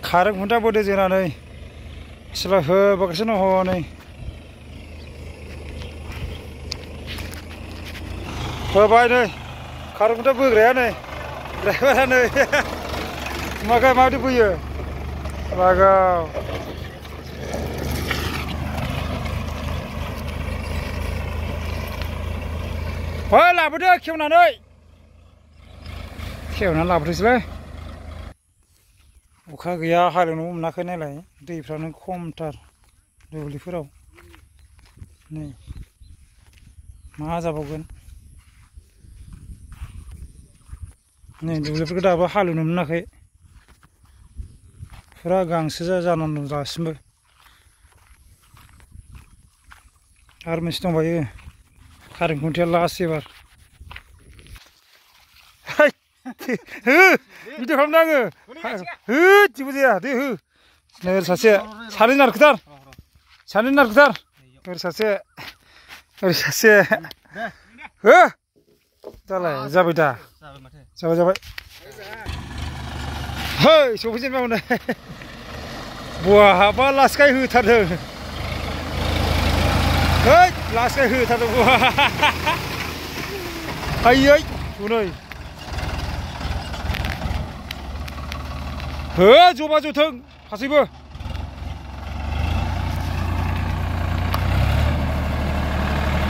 खारें खुन्था बोदो जोंना नै एसेल' होबागासिनो हनै होबाय नै खारें खुन्था बोग्राया नै ड्राइभारा नै माखाय माबायदि बोयो लागाव है लाबोदो खेवनानै लाबोदोसैलै अखा गैया हालेवनो मोनाखै नालाय दैफ्रानो खमथार दुब्लिफोराव नै मा जाबावगोन नै दुब्लिफोरखौ दाबो हालेवनो मोनाखै फुरा गांसो जानानै दं दासिमबो आरो मोनसे दंबायो खारें खुन्थिया लास्ट एबार भिडिअ खालामदों आङो जेबो जाया दे हो ओरै सासे सानै नारखोथार ओरै सासे हो दालाय जाबाय दा जाबाय है सफैजेनबाय हनै बहाबा लासखाय होथारदों है लासखाय होथारदों बहा आयै हनै हो जबा जथों गासैबो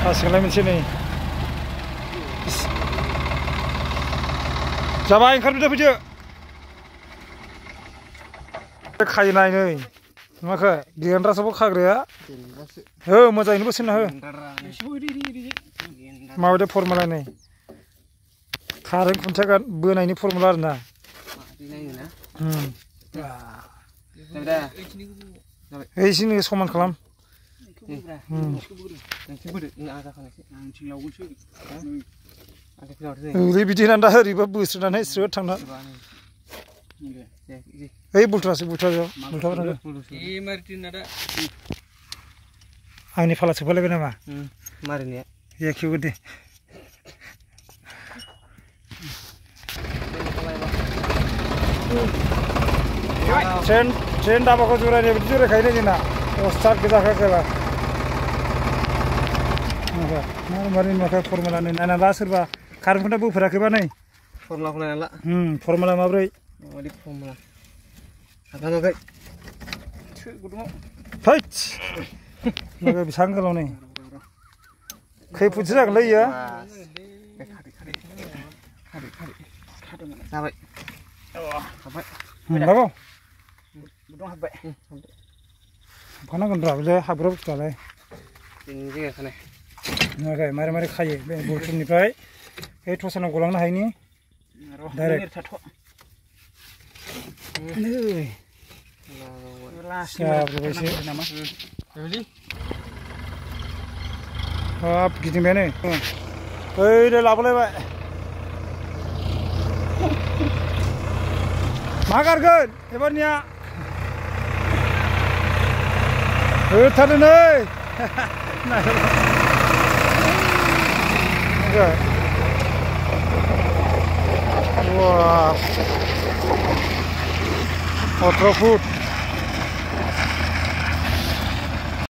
हासिगोनलाय मोनसे नै जाबाय ओंखारबोदो फैदो खायोनाय नै नुवाखै गेन्द्रासोबो खाग्राया हो मोजाङैनो बोसोनना हो माबायदि फर्मुला नै खारें खुन्थिया बोनायनि फर्मुला आरोना एसे समान खालाम ओरै बिदि होनानै दा ओरैबा बोस्रोनानै स्रोद थांना ओइ बुलथुरासो आंनि फाला सोफालायबाय नामा मारिनाया एखेबो दे ट्रेन दाबाखौ जुरायनाय बिदि जुरायखायो जोंना अस्टाद गोजाखायबा मारै नुवाखै फर्मुलानि नायना ला सोरबा खारें खुन्था बोफेराखैबा नै फर्मुलाखौ नायना ला फर्मुला माब्रै फर्मुला थैद बेसेबां गोलाव नै खै फुटसो जागोनलै इयो जाबाय हाबबाय हाबखानांगोन र' बे हाबग्रा बुस्थुआलाय नुवाखै मारै खायो बे बुलथुनिफ्राय बे टसानाव गलांनो हायिनि डाइरेक्ट हाब गिदिंबाय नै ओरै लाबोलायबाय मा गारगोन एबारनिया होथारदो नै वाह 18 फुट